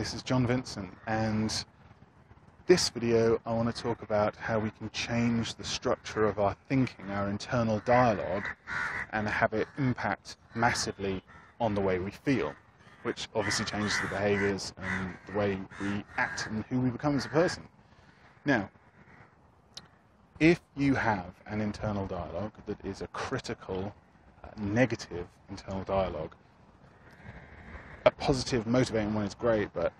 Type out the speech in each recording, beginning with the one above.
this is John Vincent, and this video I want to talk about how we can change the structure of our thinking, our internal dialogue, and have it impact massively on the way we feel, which obviously changes the behaviours and the way we act and who we become as a person. Now, if you have an internal dialogue that is a critical, negative internal dialogue, a positive, motivating one is great, but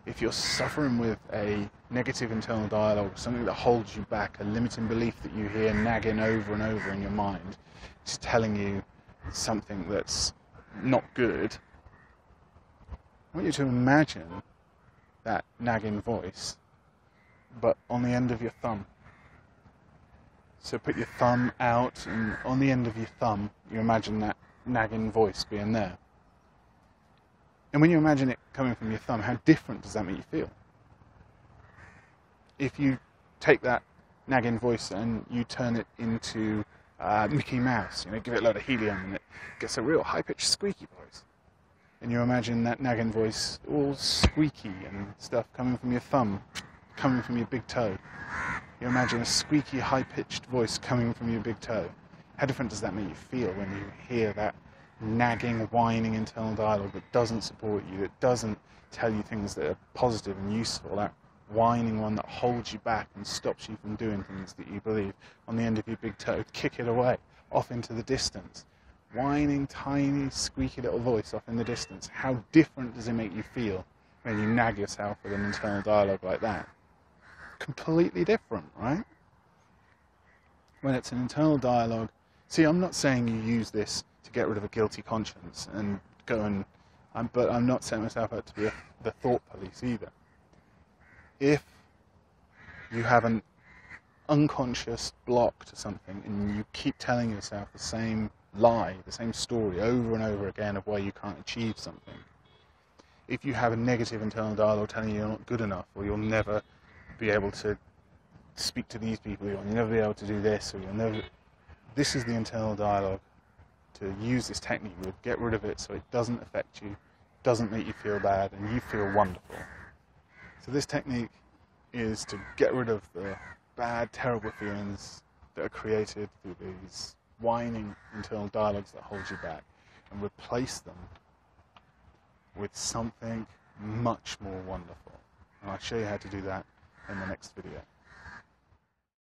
if you're suffering with a negative internal dialogue, something that holds you back, a limiting belief that you hear nagging over and over in your mind, it's telling you something that's not good, I want you to imagine that nagging voice, but on the end of your thumb. So put your thumb out, and on the end of your thumb, you imagine that nagging voice being there. And when you imagine it coming from your thumb, how different does that make you feel? If you take that nagging voice and you turn it into Mickey Mouse, give it a lot of helium and it gets a real high-pitched squeaky voice. And you imagine that nagging voice all squeaky and stuff coming from your thumb, coming from your big toe. You imagine a squeaky, high-pitched voice coming from your big toe. How different does that make you feel when you hear that nagging, whining internal dialogue that doesn't support you, that doesn't tell you things that are positive and useful, that whining one that holds you back and stops you from doing things that you believe on the end of your big toe? Kick it away, off into the distance. Whining, tiny, squeaky little voice off in the distance. How different does it make you feel when you nag yourself with an internal dialogue like that? Completely different, right? When it's an internal dialogue, see, I'm not saying you use this to get rid of a guilty conscience and go and, but I'm not setting myself up to be the thought police either. If you have an unconscious block to something and you keep telling yourself the same lie, the same story over and over again of why you can't achieve something, if you have a negative internal dialogue telling you you're not good enough, or you'll never be able to speak to these people, or you'll never be able to do this, or you'll never, this is the internal dialogue to use this technique with. Get rid of it so it doesn't affect you, doesn't make you feel bad, and you feel wonderful. So this technique is to get rid of the bad, terrible feelings that are created through these whining internal dialogues that hold you back, and replace them with something much more wonderful. And I'll show you how to do that in the next video.